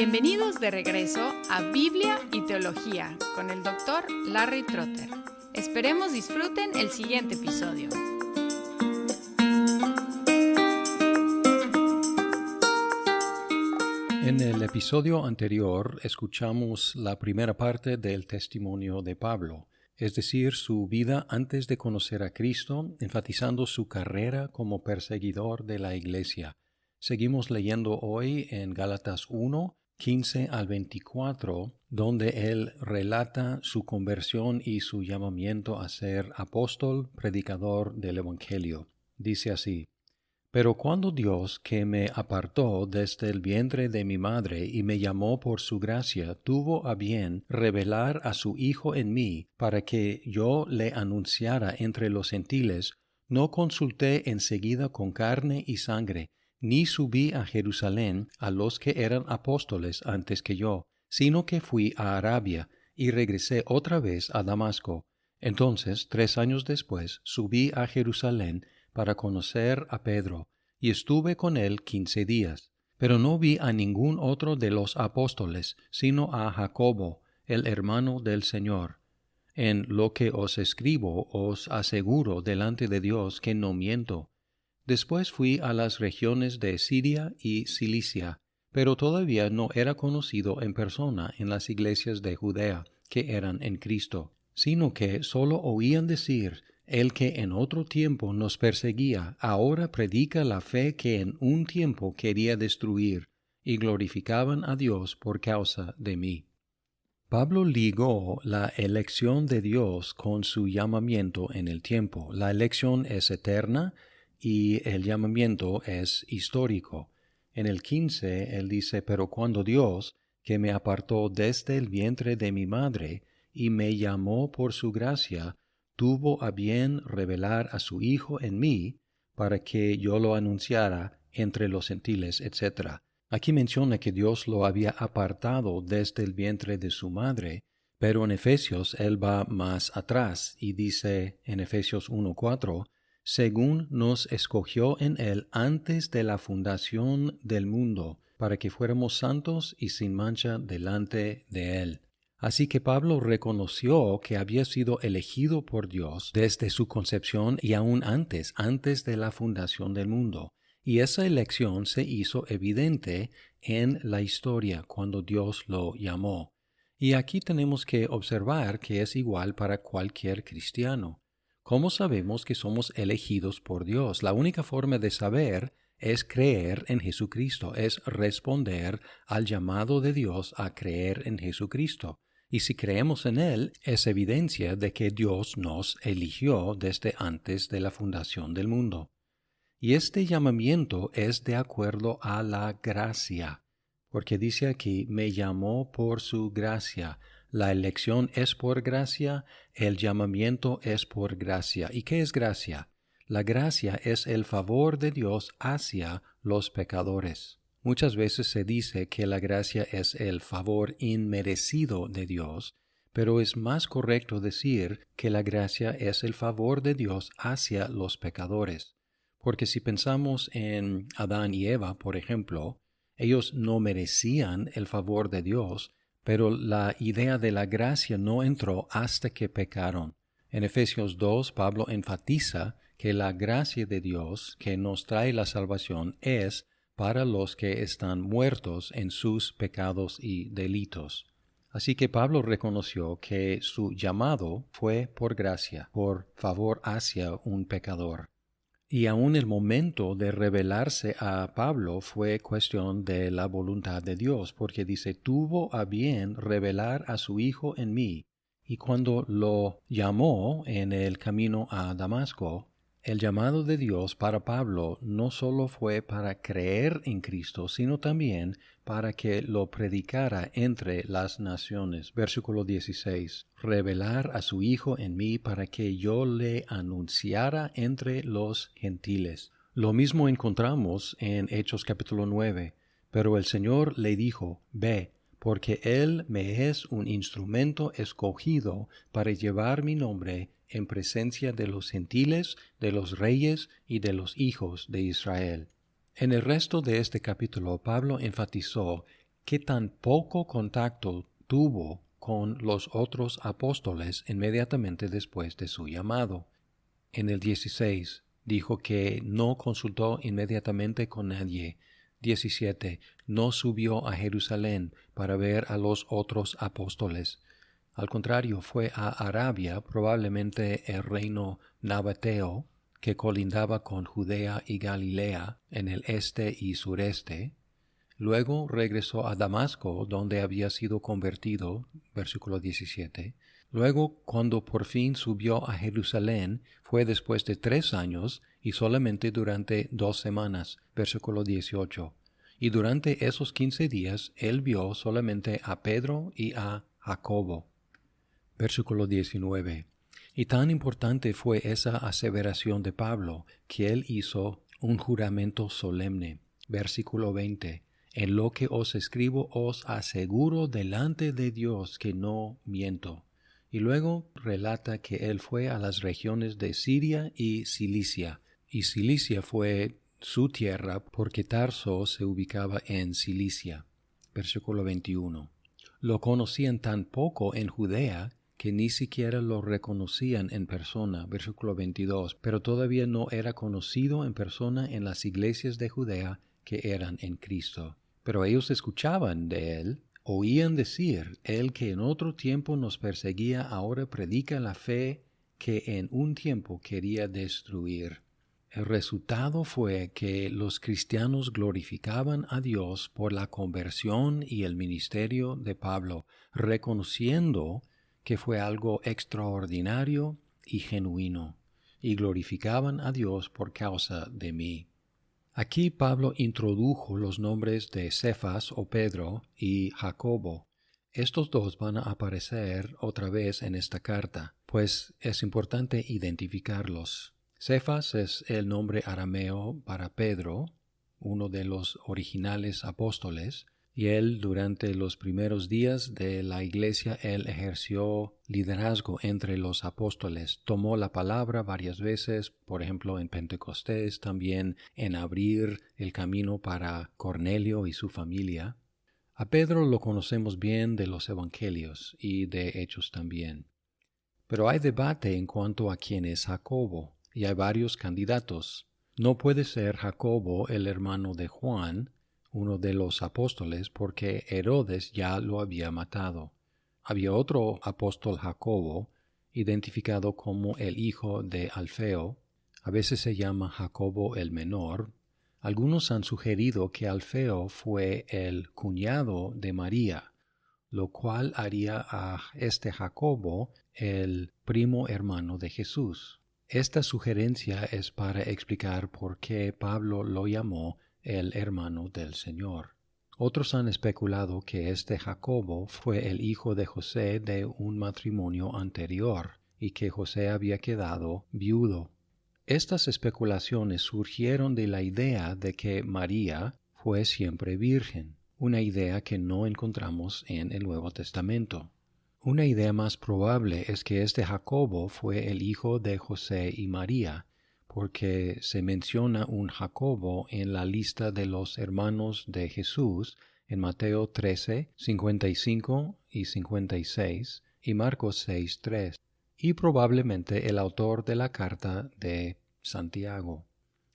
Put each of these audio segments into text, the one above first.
Bienvenidos de regreso a Biblia y Teología con el Dr. Larry Trotter. Esperemos disfruten el siguiente episodio. En el episodio anterior escuchamos la primera parte del testimonio de Pablo, es decir, su vida antes de conocer a Cristo, enfatizando su carrera como perseguidor de la Iglesia. Seguimos leyendo hoy en Gálatas 1, 15 al 24, donde él relata su conversión y su llamamiento a ser apóstol, predicador del Evangelio. Dice así: Pero cuando Dios, que me apartó desde el vientre de mi madre y me llamó por su gracia, tuvo a bien revelar a su Hijo en mí, para que yo le anunciara entre los gentiles, no consulté enseguida con carne y sangre, ni subí a Jerusalén a los que eran apóstoles antes que yo, sino que fui a Arabia, y regresé otra vez a Damasco. Entonces, 3 años después, subí a Jerusalén para conocer a Pedro, y estuve con él 15 días. Pero no vi a ningún otro de los apóstoles, sino a Jacobo, el hermano del Señor. En lo que os escribo os aseguro delante de Dios que no miento. Después fui a las regiones de Siria y Cilicia, pero todavía no era conocido en persona en las iglesias de Judea que eran en Cristo, sino que sólo oían decir: el que en otro tiempo nos perseguía, ahora predica la fe que en un tiempo quería destruir, y glorificaban a Dios por causa de mí. Pablo ligó la elección de Dios con su llamamiento en el tiempo. La elección es eterna y el llamamiento es histórico. En el 15 él dice: Pero cuando Dios, que me apartó desde el vientre de mi madre y me llamó por su gracia, tuvo a bien revelar a su Hijo en mí, para que yo lo anunciara entre los gentiles, etc. Aquí menciona que Dios lo había apartado desde el vientre de su madre, pero en Efesios él va más atrás y dice en Efesios 1:4, según nos escogió en él antes de la fundación del mundo, para que fuéramos santos y sin mancha delante de él. Así que Pablo reconoció que había sido elegido por Dios desde su concepción y aún antes de la fundación del mundo. Y esa elección se hizo evidente en la historia cuando Dios lo llamó. Y aquí tenemos que observar que es igual para cualquier cristiano. ¿Cómo sabemos que somos elegidos por Dios? La única forma de saber es creer en Jesucristo, es responder al llamado de Dios a creer en Jesucristo. Y si creemos en Él, es evidencia de que Dios nos eligió desde antes de la fundación del mundo. Y este llamamiento es de acuerdo a la gracia, porque dice aquí, me llamó por su gracia. La elección es por gracia, el llamamiento es por gracia. ¿Y qué es gracia? La gracia es el favor de Dios hacia los pecadores. Muchas veces se dice que la gracia es el favor inmerecido de Dios, pero es más correcto decir que la gracia es el favor de Dios hacia los pecadores. Porque si pensamos en Adán y Eva, por ejemplo, ellos no merecían el favor de Dios, pero la idea de la gracia no entró hasta que pecaron. En Efesios 2, Pablo enfatiza que la gracia de Dios que nos trae la salvación es para los que están muertos en sus pecados y delitos. Así que Pablo reconoció que su llamado fue por gracia, por favor hacia un pecador. Y aún el momento de revelarse a Pablo fue cuestión de la voluntad de Dios, porque dice, tuvo a bien revelar a su Hijo en mí. Y cuando lo llamó en el camino a Damasco, el llamado de Dios para Pablo no solo fue para creer en Cristo, sino también para que lo predicara entre las naciones. Versículo 16. Revelar a su Hijo en mí para que yo le anunciara entre los gentiles. Lo mismo encontramos en Hechos capítulo 9. Pero el Señor le dijo, ve, porque Él me es un instrumento escogido para llevar mi nombre en presencia de los gentiles, de los reyes y de los hijos de Israel. En el resto de este capítulo, Pablo enfatizó qué tan poco contacto tuvo con los otros apóstoles inmediatamente después de su llamado. En el 16 dijo que no consultó inmediatamente con nadie. 17. No subió a Jerusalén para ver a los otros apóstoles. Al contrario, fue a Arabia, probablemente el reino nabateo, que colindaba con Judea y Galilea en el este y sureste. Luego regresó a Damasco, donde había sido convertido, versículo 17. Luego, cuando por fin subió a Jerusalén, fue después de 3 años y solamente durante 2 semanas, versículo 18. Y durante esos 15 días, él vio solamente a Pedro y a Jacobo. Versículo 19. Y tan importante fue esa aseveración de Pablo, que él hizo un juramento solemne. Versículo 20. En lo que os escribo os aseguro delante de Dios que no miento. Y luego relata que él fue a las regiones de Siria y Cilicia. Y Cilicia fue su tierra porque Tarso se ubicaba en Cilicia. Versículo 21. Lo conocían tan poco en Judea que ni siquiera lo reconocían en persona, versículo 22, pero todavía no era conocido en persona en las iglesias de Judea que eran en Cristo. Pero ellos escuchaban de él, oían decir, el que en otro tiempo nos perseguía ahora predica la fe que en un tiempo quería destruir. El resultado fue que los cristianos glorificaban a Dios por la conversión y el ministerio de Pablo, reconociendo que fue algo extraordinario y genuino, y glorificaban a Dios por causa de mí. Aquí Pablo introdujo los nombres de Cefas o Pedro y Jacobo. Estos dos van a aparecer otra vez en esta carta, pues es importante identificarlos. Cefas es el nombre arameo para Pedro, uno de los originales apóstoles, y él durante los primeros días de la iglesia, él ejerció liderazgo entre los apóstoles. Tomó la palabra varias veces, por ejemplo en Pentecostés, también en abrir el camino para Cornelio y su familia. A Pedro lo conocemos bien de los evangelios y de Hechos también. Pero hay debate en cuanto a quién es Jacobo, y hay varios candidatos. No puede ser Jacobo el hermano de Juan, uno de los apóstoles, porque Herodes ya lo había matado. Había otro apóstol Jacobo, identificado como el hijo de Alfeo. A veces se llama Jacobo el menor. Algunos han sugerido que Alfeo fue el cuñado de María, lo cual haría a este Jacobo el primo hermano de Jesús. Esta sugerencia es para explicar por qué Pablo lo llamó el hermano del Señor. Otros han especulado que este Jacobo fue el hijo de José de un matrimonio anterior y que José había quedado viudo. Estas especulaciones surgieron de la idea de que María fue siempre virgen, una idea que no encontramos en el Nuevo Testamento. Una idea más probable es que este Jacobo fue el hijo de José y María, porque se menciona un Jacobo en la lista de los hermanos de Jesús en Mateo 13, 55 y 56 y Marcos 6, 3, y probablemente el autor de la carta de Santiago.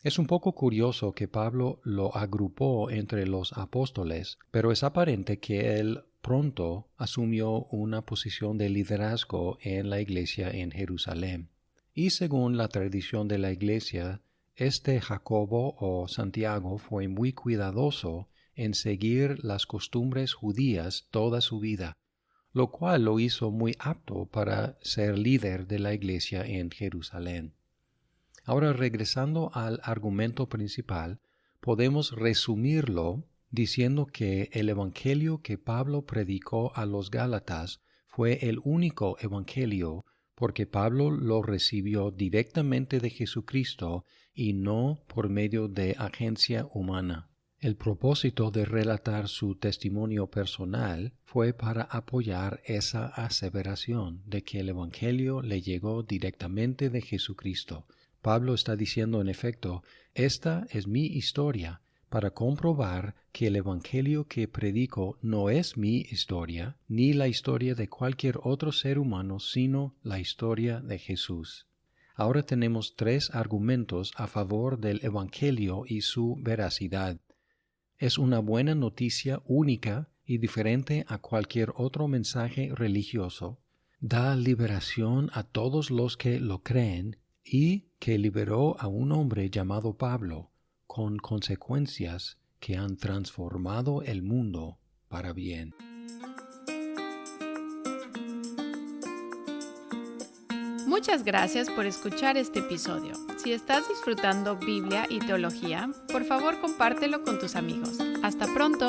Es un poco curioso que Pablo lo agrupó entre los apóstoles, pero es aparente que él pronto asumió una posición de liderazgo en la iglesia en Jerusalén. Y según la tradición de la iglesia, este Jacobo o Santiago fue muy cuidadoso en seguir las costumbres judías toda su vida, lo cual lo hizo muy apto para ser líder de la iglesia en Jerusalén. Ahora, regresando al argumento principal, podemos resumirlo diciendo que el evangelio que Pablo predicó a los Gálatas fue el único evangelio porque Pablo lo recibió directamente de Jesucristo y no por medio de agencia humana. El propósito de relatar su testimonio personal fue para apoyar esa aseveración de que el evangelio le llegó directamente de Jesucristo. Pablo está diciendo en efecto, esta es mi historia, para comprobar que el Evangelio que predico no es mi historia, ni la historia de cualquier otro ser humano, sino la historia de Jesús. Ahora tenemos 3 argumentos a favor del Evangelio y su veracidad. Es una buena noticia única y diferente a cualquier otro mensaje religioso. Da liberación a todos los que lo creen y que liberó a un hombre llamado Pablo, con consecuencias que han transformado el mundo para bien. Muchas gracias por escuchar este episodio. Si estás disfrutando Biblia y teología, por favor compártelo con tus amigos. ¡Hasta pronto!